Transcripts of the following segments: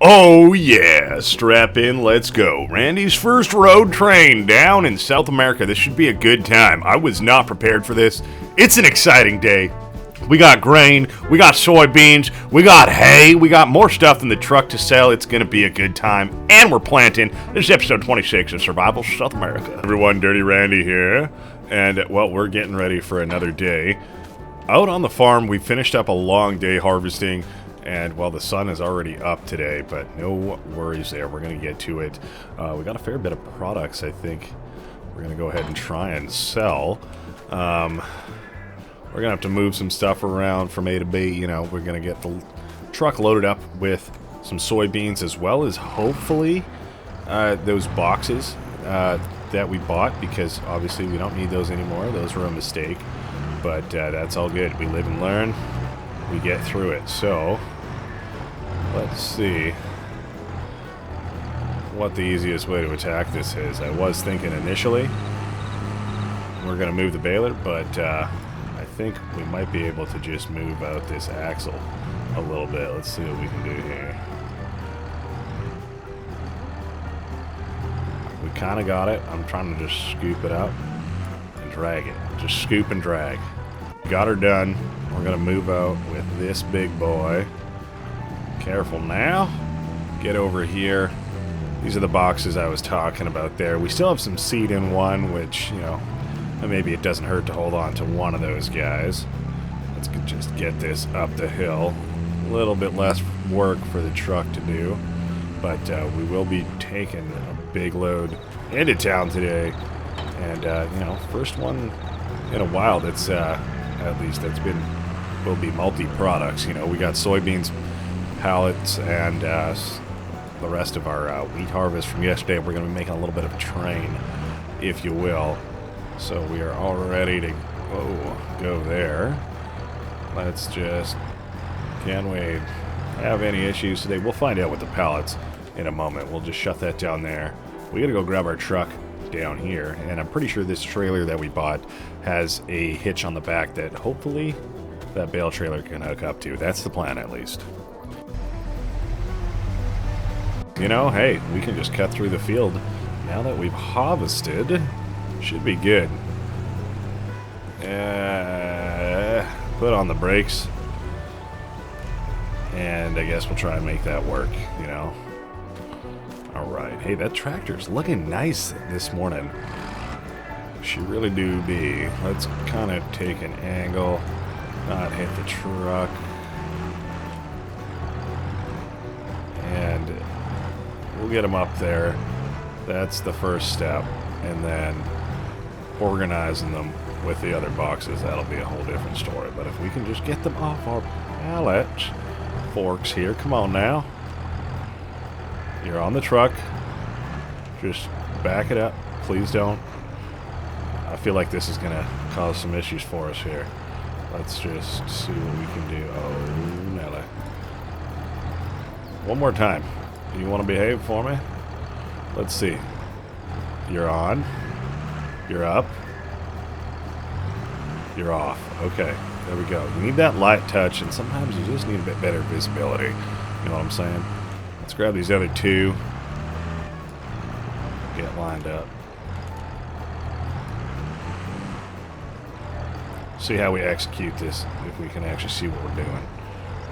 Oh yeah, strap in, let's go. Randy's first road train down in South America. This should be a good time. I was not prepared for this. It's an exciting day. We got grain, we got soybeans, we got hay, we got more stuff in the truck to sell. It's gonna be a good time. And we're planting. This is episode 26 of Survival South America. Everyone, Dirty Randy here. And, well, we're getting ready for another day. Out on the farm, we finished up a long day harvesting. And, well, the sun is already up today, but no worries there. We're going to get to it. We got a fair bit of products, I think. We're going to go ahead and try and sell. We're going to have to move some stuff around from A to B. You know, we're going to get the truck loaded up with some soybeans, as well as hopefully those boxes that we bought, because obviously we don't need those anymore. Those were a mistake, but that's all good. We live and learn. We get through it. So let's see what the easiest way to attack this is. I was thinking initially we're going to move the baler, but I think we might be able to just move out this axle a little bit. Let's see what we can do here. We kind of got it. I'm trying to just scoop it up and drag it. Just scoop and drag. Got her done. We're going to move out with this big boy. Careful now. Get over here. These are the boxes I was talking about there. We still have some seed in one, which, you know, maybe it doesn't hurt to hold on to one of those guys. Let's just get this up the hill. A little bit less work for the truck to do, but we will be taking a big load into town today. And, you know, first one in a while that's, at least that's been, will be multi-products. You know, we got soybeans, pallets, and the rest of our wheat harvest from yesterday. We're going to be making a little bit of a train, if you will. So we are all ready to go there. Let's just, can we have any issues today? We'll find out with the pallets in a moment. We'll just shut that down there. We got to go grab our truck down here, and I'm pretty sure this trailer that we bought has a hitch on the back that hopefully that bale trailer can hook up to. That's the plan, at least. You know, hey, we can just cut through the field now that we've harvested. Should be good. Put on the brakes, and I guess we'll try and make that work, you know. Alright, hey, that tractor's looking nice this morning. She really do be. Let's kind of take an angle, not hit the truck. And we'll get them up there. That's the first step. And then organizing them with the other boxes, that'll be a whole different story. But if we can just get them off our pallet forks here, come on now. You're on the truck. Just back it up. Please don't. I feel like this is going to cause some issues for us here. Let's just see what we can do. Oh, Nelly. One more time. Do you want to behave for me? Let's see. You're on. You're up. You're off. Okay. There we go. You need that light touch, and sometimes you just need a bit better visibility. You know what I'm saying? Let's grab these other two. Get lined up. See how we execute this, if we can actually see what we're doing.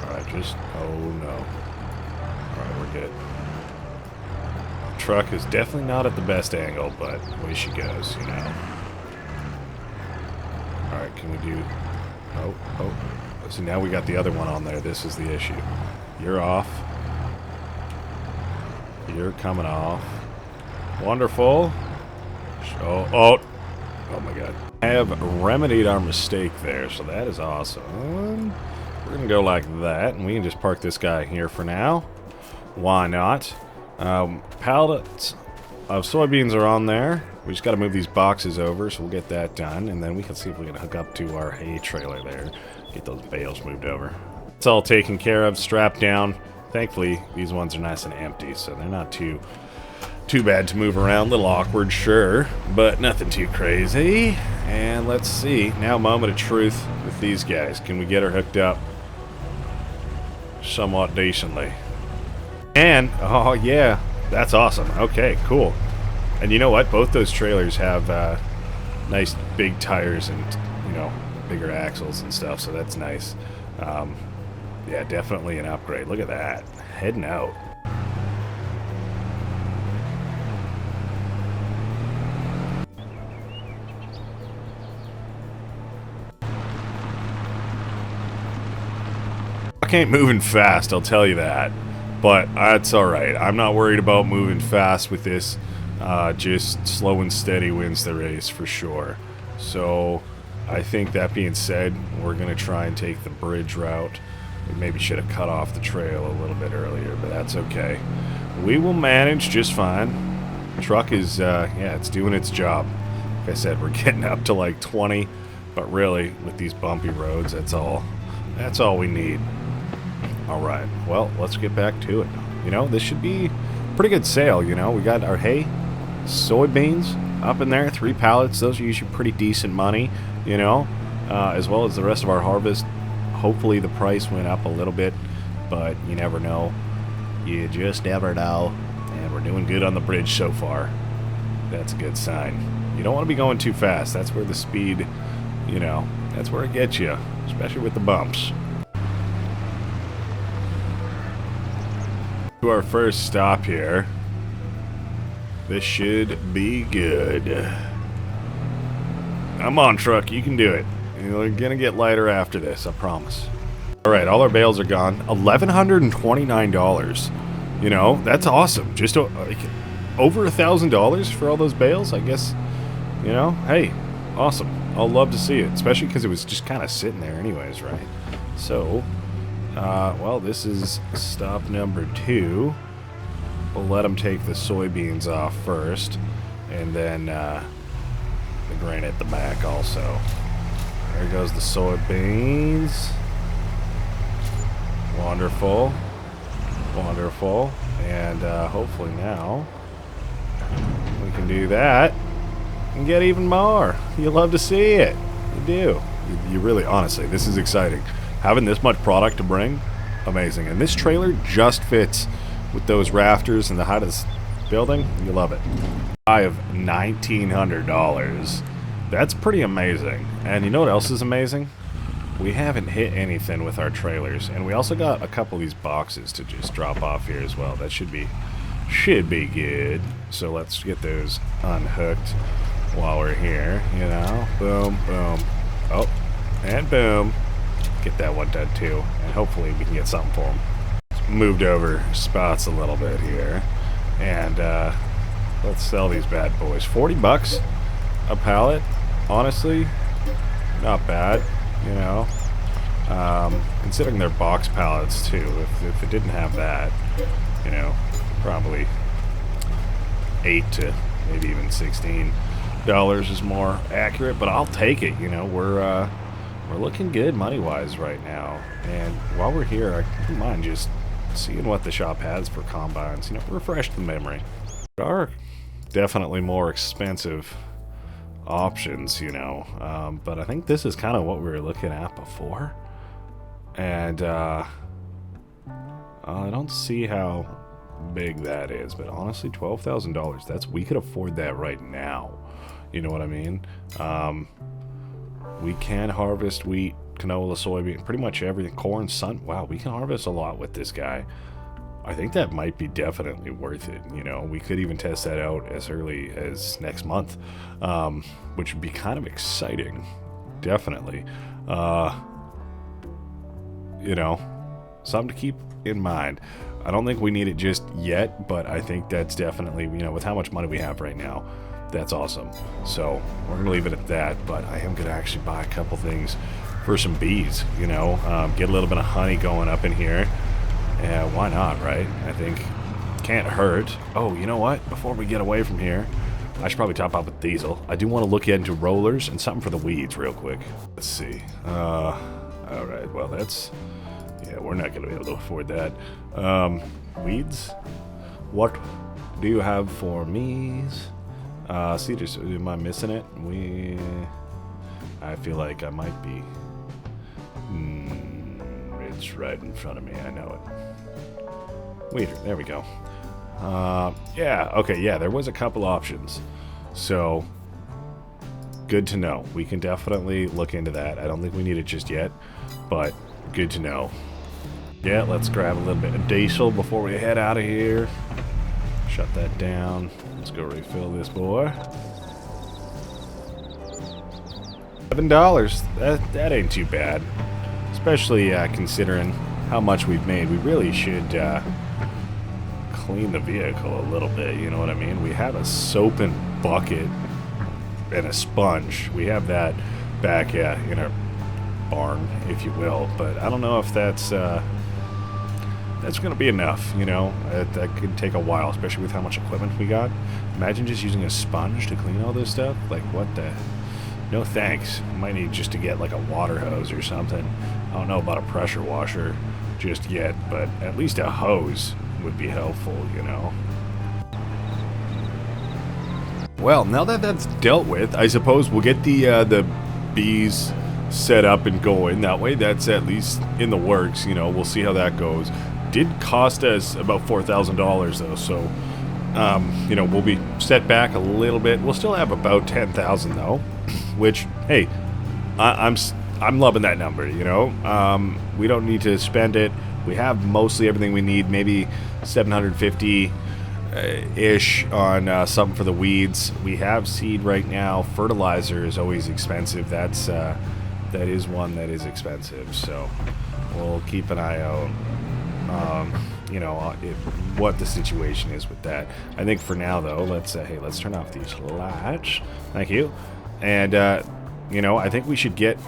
Alright, just, oh no. Alright, we're good. The truck is definitely not at the best angle, but away she goes, you know. Alright, can we do, oh. See, now we got the other one on there. This is the issue. You're off. You're coming off. Wonderful. Oh my god. I have remedied our mistake there, so that is awesome. We're going to go like that, and we can just park this guy here for now. Why not? Pallets of soybeans are on there. We just got to move these boxes over, so we'll get that done, and then we can see if we can hook up to our hay trailer there. Get those bales moved over. It's all taken care of, strapped down. Thankfully, these ones are nice and empty, so they're not too bad to move around. A little awkward, sure, but nothing too crazy. And let's see. Now, moment of truth with these guys. Can we get her hooked up somewhat decently? And, oh yeah, that's awesome. Okay, cool. And you know what? Both those trailers have nice big tires and, you know, bigger axles and stuff, so that's nice. Yeah, definitely an upgrade. Look at that. Heading out. I ain't moving fast, I'll tell you that. But that's alright. I'm not worried about moving fast with this. Just slow and steady wins the race for sure. So, I think that being said, we're going to try and take the bridge route. We maybe should have cut off the trail a little bit earlier, but that's okay. We will manage just fine. The truck is, yeah, it's doing its job. Like I said, we're getting up to like 20, but really, with these bumpy roads, that's all we need. Alright, well, let's get back to it. You know, this should be a pretty good sale, you know. We got our hay, soybeans up in there, 3 pallets. Those are usually pretty decent money, you know, as well as the rest of our harvest. Hopefully the price went up a little bit, but you never know. You just never know. And we're doing good on the bridge so far. That's a good sign. You don't want to be going too fast. That's where the speed, you know, that's where it gets you, especially with the bumps. To our first stop here. This should be good. Come on, truck, you can do it. You're gonna get lighter after this, I promise. Alright, all our bales are gone. $1,129. You know, that's awesome. Just like, over $1,000 for all those bales, I guess. You know, hey, awesome. I'll love to see it, especially because it was just kind of sitting there anyways, right? So, well, this is stop number 2. We'll let them take the soybeans off first, and then the grain at the back also. There goes the soybeans. Wonderful. Wonderful. And hopefully now we can do that and get even more. You love to see it. You do. You really, honestly, this is exciting. Having this much product to bring, amazing. And this trailer just fits with those rafters and the height of this building. You love it. I have $1,900. That's pretty amazing. And you know what else is amazing? We haven't hit anything with our trailers. And we also got a couple of these boxes to just drop off here as well. That should be good. So let's get those unhooked while we're here. You know, boom, boom. Oh, and boom. Get that one done too, and hopefully we can get something for them. Moved over spots a little bit here, and let's sell these bad boys. 40 bucks a pallet, honestly, not bad, you know. Considering they're box pallets too, if it didn't have that, you know, probably $8 to maybe even $16 is more accurate, but I'll take it. You know, we're looking good money-wise right now. And while we're here, I don't mind just seeing what the shop has for combines. You know, refresh the memory. There are definitely more expensive options, you know. But I think this is kind of what we were looking at before. And I don't see how big that is. But honestly, $12,000, we could afford that right now. You know what I mean? We can harvest wheat, canola, soybean, pretty much everything. Corn, sun. Wow, we can harvest a lot with this guy. I think that might be definitely worth it. You know, we could even test that out as early as next month, which would be kind of exciting. Definitely. You know, something to keep in mind. I don't think we need it just yet, but I think that's definitely, you know, with how much money we have right now, that's awesome. So we're going to leave it at that, but I am going to actually buy a couple things for some bees, you know, get a little bit of honey going up in here. Yeah, why not, right? I think can't hurt. Oh, you know what? Before we get away from here, I should probably top up with diesel. I do want to look into rollers and something for the weeds real quick. Let's see. All right, well, that's... yeah, we're not going to be able to afford that. Weeds? What do you have for me? Cedars, am I missing it? I feel like I might be. It's right in front of me, I know it. Weeder, there we go. Yeah, okay, yeah, there was a couple options. So, good to know. We can definitely look into that. I don't think we need it just yet, but good to know. Yeah, let's grab a little bit of diesel before we head out of here. Shut that down. Let's go refill this boy. $7. That ain't too bad. Especially considering how much we've made. We really should clean the vehicle a little bit, you know what I mean? We have a soap and bucket and a sponge. We have that back in our barn, if you will. But I don't know if that's going to be enough, you know? That could take a while, especially with how much equipment we got. Imagine just using a sponge to clean all this stuff. Like, what the... No thanks. Might need just to get like a water hose or something. I don't know about a pressure washer just yet, but at least a hose would be helpful, you know. Well, now that that's dealt with, I suppose we'll get the bees set up and going. That way, that's at least in the works, you know. We'll see how that goes. Did cost us about $4,000 though, so you know, we'll be set back a little bit. We'll still have about 10,000 though, which, hey, I'm loving that number, you know. We don't need to spend it. We have mostly everything we need, maybe 750 ish on something for the weeds. We have seed right now. Fertilizer is always expensive. That is one that is expensive, so we'll keep an eye out. You know, what the situation is with that. I think for now, though, let's turn off these lights. Thank you. And you know, I think we should get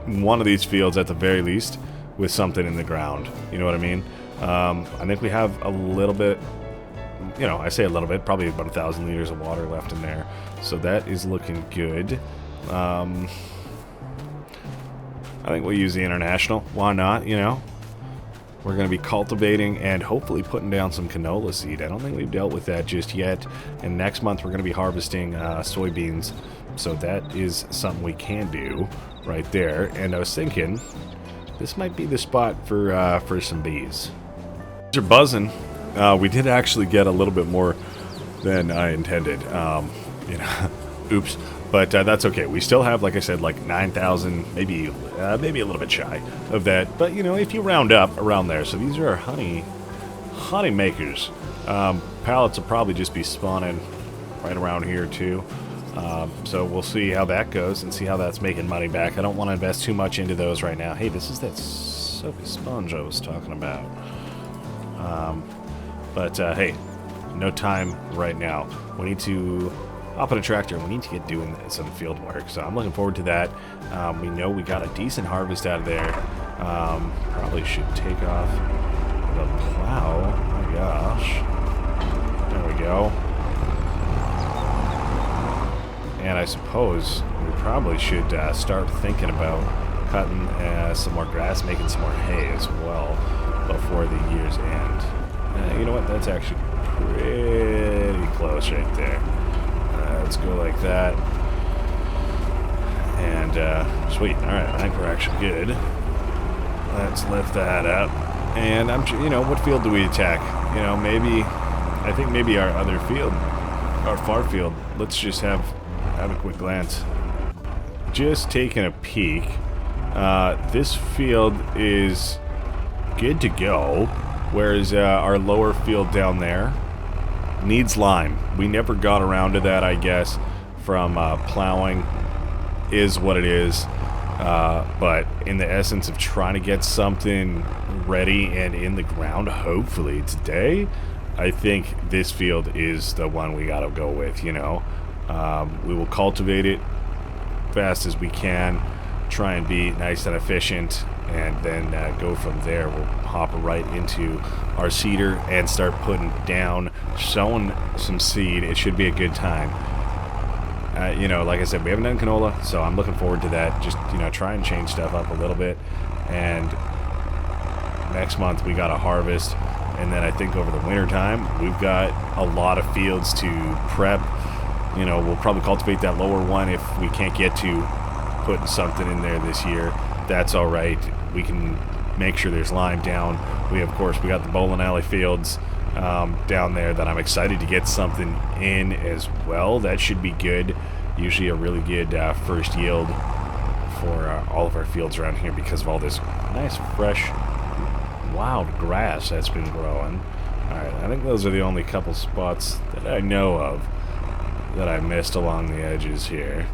one of these fields at the very least with something in the ground. You know what I mean? I think we have a little bit. You know, I say a little bit, probably about 1,000 liters of water left in there. So that is looking good. I think we'll use the International. Why not? You know. We're going to be cultivating and hopefully putting down some canola seed. I don't think we've dealt with that just yet. And next month we're going to be harvesting soybeans. So that is something we can do right there. And I was thinking this might be the spot for some bees. They're buzzing. We did actually get a little bit more than I intended. You know, oops. But that's okay. We still have, like I said, like 9,000, maybe a little bit shy of that. But, you know, if you round up around there. So these are our honey makers. Pallets will probably just be spawning right around here, too. So we'll see how that goes and see how that's making money back. I don't want to invest too much into those right now. Hey, this is that soapy sponge I was talking about. But, hey, no time right now. We need to... hop on a tractor and we need to get doing some field work, so I'm looking forward to that. We know we got a decent harvest out of there. Probably should take off the plow. Oh my gosh, there we go. And I suppose we probably should start thinking about cutting some more grass, making some more hay as well before the year's end. You know what, that's actually pretty close right there. Let's go like that. And, sweet. Alright, I think we're actually good. Let's lift that up. And you know, what field do we attack? You know, I think maybe our other field, our far field. Let's just have a quick glance. Just taking a peek. This field is good to go. Whereas our lower field down there needs lime. We never got around to that, I guess, from plowing is what it is. But in the essence of trying to get something ready and in the ground, hopefully today, I think this field is the one we gotta go with, you know. We will cultivate it fast as we can, try and be nice and efficient, and then go from there. We'll hop right into our seeder and start putting down, sowing some seed. It should be a good time. You know, like I said, we haven't done canola, so I'm looking forward to that. Just, you know, try and change stuff up a little bit. And next month we got to harvest, and then I think over the winter time we've got a lot of fields to prep. You know, we'll probably cultivate that lower one if we can't get to putting something in there this year. That's all right. We can make sure there's lime down. We got the bowling alley fields down there that I'm excited to get something in as well. That should be good. Usually a really good first yield for all of our fields around here because of all this nice fresh wild grass that's been growing. Alright, I think those are the only couple spots that I know of that I missed along the edges here.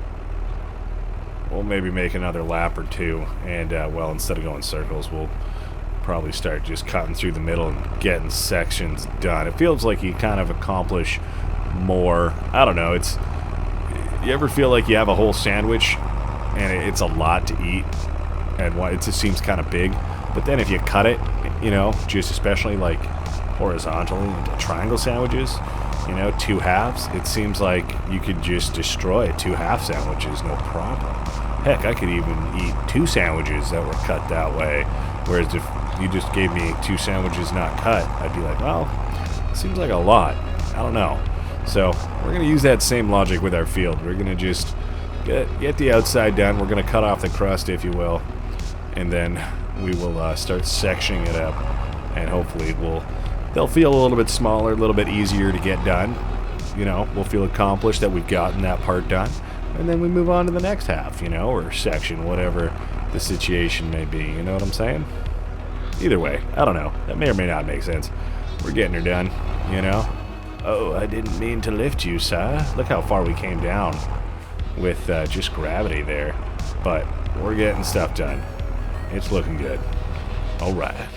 We'll maybe make another lap or two, and well, instead of going circles, we'll probably start just cutting through the middle and getting sections done. It feels like you kind of accomplish more. I don't know, you ever feel like you have a whole sandwich and it's a lot to eat, and it just seems kind of big, but then if you cut it, you know, just especially like horizontally into triangle sandwiches, you know, 2 halves, it seems like you could just destroy 2 half sandwiches no problem. Heck, I could even eat 2 sandwiches that were cut that way, whereas if you just gave me 2 sandwiches not cut, I'd be like, well, seems like a lot. I don't know. So we're going to use that same logic with our field. We're going to just get the outside done. We're going to cut off the crust, if you will, and then we will start sectioning it up, and hopefully they'll feel a little bit smaller, a little bit easier to get done. You know, we'll feel accomplished that we've gotten that part done, and then we move on to the next half, you know, or section, whatever the situation may be. You know what I'm saying? Either way, I don't know. That may or may not make sense. We're getting her done, you know? Oh, I didn't mean to lift you, sir. Look how far we came down with just gravity there. But we're getting stuff done. It's looking good. All right.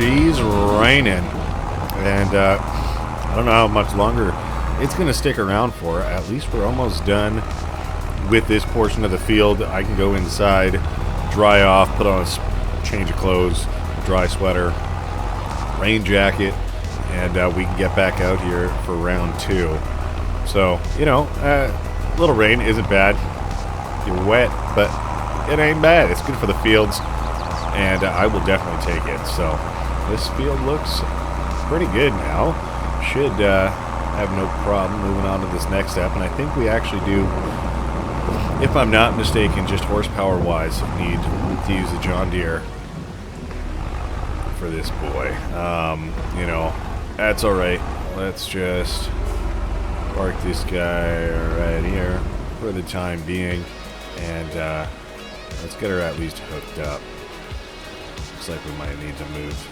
She's raining, and I don't know how much longer it's going to stick around for. At least we're almost done with this portion of the field. I can go inside, dry off, put on a change of clothes, dry sweater, rain jacket, and we can get back out here for round 2. So, you know, a little rain isn't bad. You're wet, but it ain't bad. It's good for the fields, and I will definitely take it. So this field looks pretty good now. Should have no problem moving on to this next step. And I think we actually do, if I'm not mistaken, just horsepower-wise, need to use the John Deere for this boy. You know, that's all right. Let's just park this guy right here for the time being, and let's get her at least hooked up. Looks like we might need to move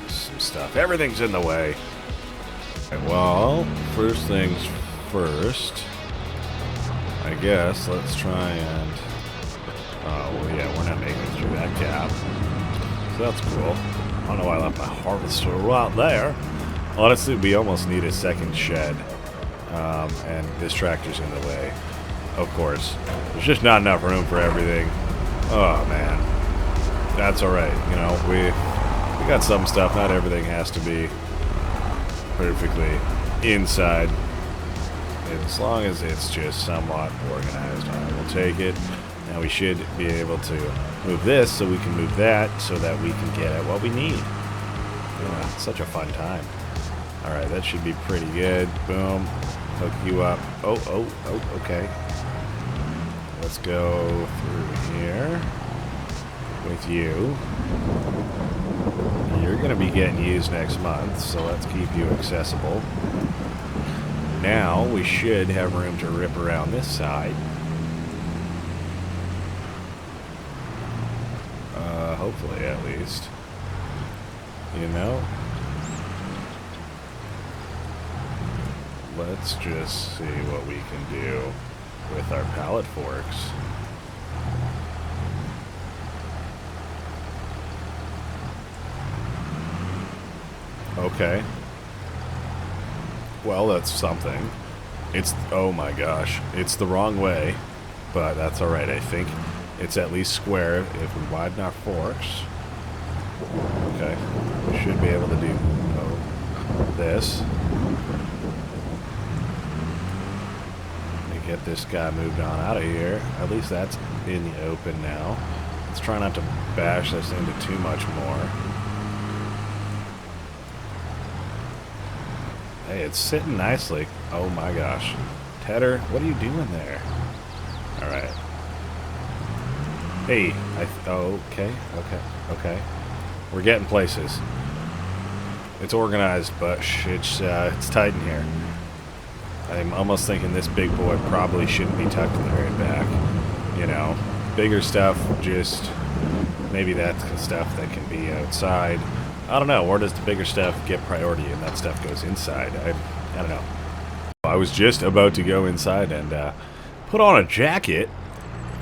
some stuff. Everything's in the way. Right, well, first things first, I guess let's try and well, yeah, we're not making it through that gap, so that's cool. I don't know why I left my harvester right there. Honestly, we almost need a second shed, and this tractor's in the way. Of course, there's just not enough room for everything. Oh man, that's all right. You know, we got some stuff. Not everything has to be perfectly inside, as long as it's just somewhat organized. I will take it. Now we should be able to move this so we can move that so that we can get at what we need. Yeah, it's such a fun time. All right, that should be pretty good. Boom, hook you up. Oh, okay. Let's go through here with you. You're going to be getting used next month, so let's keep you accessible. Now we should have room to rip around this side. hopefully at least. You know? Let's just see what we can do with our pallet forks. Okay. Well, that's something. It's, oh my gosh, it's the wrong way, but that's alright. I think it's at least square if we widen our forks. Okay, we should be able to do this. Let me get this guy moved on out of here. At least that's in the open now. Let's try not to bash this into too much more. Hey, it's sitting nicely. Oh my gosh. Tedder, what are you doing there? Alright. Hey, okay. We're getting places. It's organized, but it's tight in here. I'm almost thinking this big boy probably shouldn't be tucked in the very back. You know, bigger stuff, just maybe that's the stuff that can be outside. I don't know, or does the bigger stuff get priority and that stuff goes inside? I don't know. I was just about to go inside and put on a jacket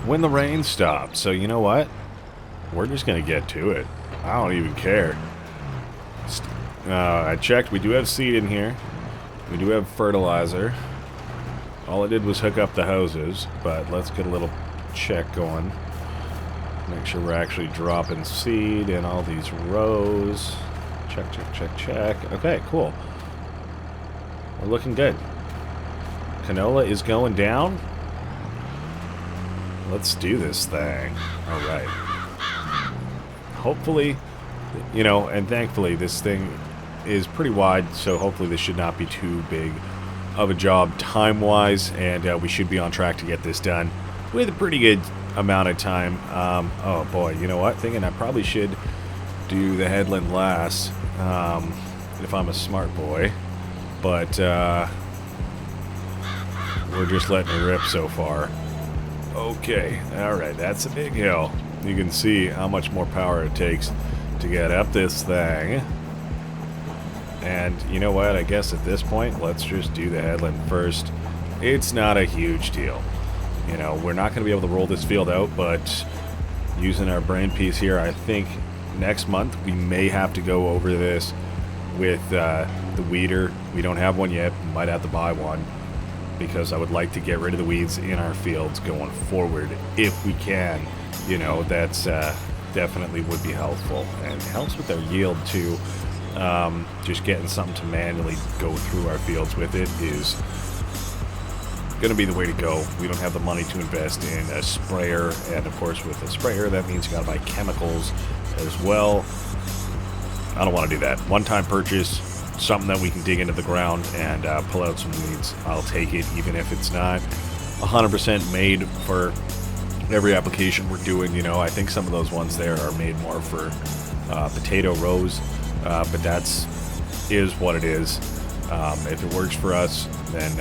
when the rain stopped. So you know what? We're just going to get to it. I don't even care. I checked. We do have seed in here. We do have fertilizer. All I did was hook up the hoses, but let's get a little check going. Make sure we're actually dropping seed in all these rows. Check, check, check, check. Okay, cool. We're looking good. Canola is going down. Let's do this thing. All right. Hopefully, you know, and thankfully this thing is pretty wide, so hopefully this should not be too big of a job time-wise, and we should be on track to get this done with a pretty good amount of time. Oh boy, you know what? Thinking I probably should do the headland last, if I'm a smart boy, but we're just letting it rip so far. Okay, alright, that's a big hill. You can see how much more power it takes to get up this thing. And you know what? I guess at this point, let's just do the headland first. It's not a huge deal. You know, we're not going to be able to roll this field out, but using our brain piece here, I think next month we may have to go over this with the weeder. We don't have one yet. We might have to buy one because I would like to get rid of the weeds in our fields going forward if we can. You know, that's definitely would be helpful and helps with our yield too. Just getting something to manually go through our fields with it is going to be the way to go. We don't have the money to invest in a sprayer, and of course with a sprayer that means you got to buy chemicals as well. I don't want to do that. One-time purchase, something that we can dig into the ground and pull out some weeds. I'll take it, even if it's not 100% made for every application we're doing. You know, I think some of those ones there are made more for potato rows, but is what it is. If it works for us, then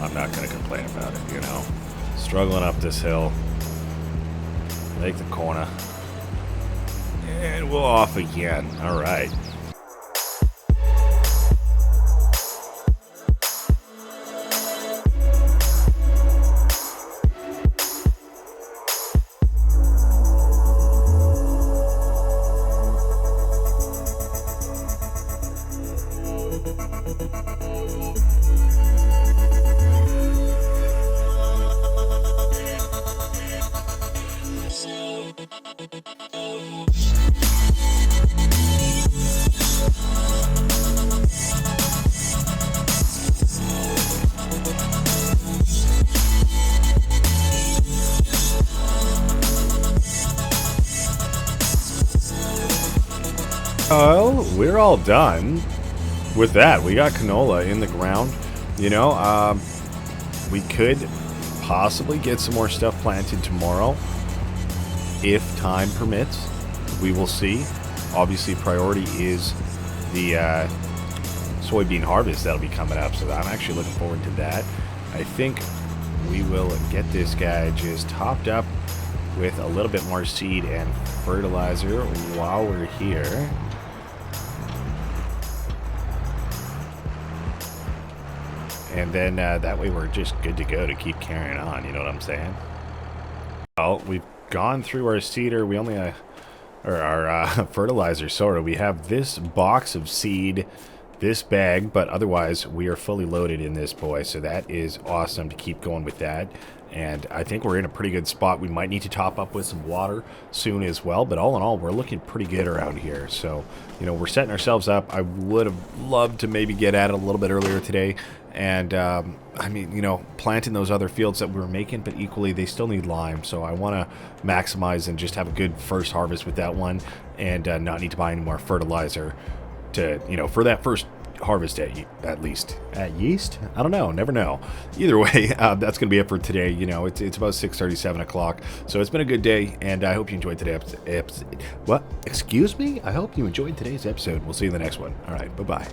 I'm not going to complain about it, you know. Struggling up this hill. Make the corner. And we'll off again. Alright. Well, we're all done with that. We got canola in the ground. You know, we could possibly get some more stuff planted tomorrow if time permits. We will see. Obviously, priority is the soybean harvest that'll be coming up, so I'm actually looking forward to that. I think we will get this guy just topped up with a little bit more seed and fertilizer while we're here. And then that way we're just good to go to keep carrying on, you know what I'm saying? Well, we've gone through our seeder. We only, or our fertilizer, sorry. We have this box of seed, this bag, but otherwise we are fully loaded in this boy. So that is awesome to keep going with that. And I think we're in a pretty good spot. We might need to top up with some water soon as well. But all in all, we're looking pretty good around here. So, you know, we're setting ourselves up. I would have loved to maybe get at it a little bit earlier today. And, I mean, you know, planting those other fields that we were making, but equally they still need lime. So I want to maximize and just have a good first harvest with that one and not need to buy any more fertilizer to, you know, for that first harvest at least. At yeast? I don't know. Never know. Either way, that's going to be it for today. You know, it's about 6:30, 7 o'clock. So it's been a good day, and I hope you enjoyed today's episode. What? Excuse me? I hope you enjoyed today's episode. We'll see you in the next one. All right. Bye-bye.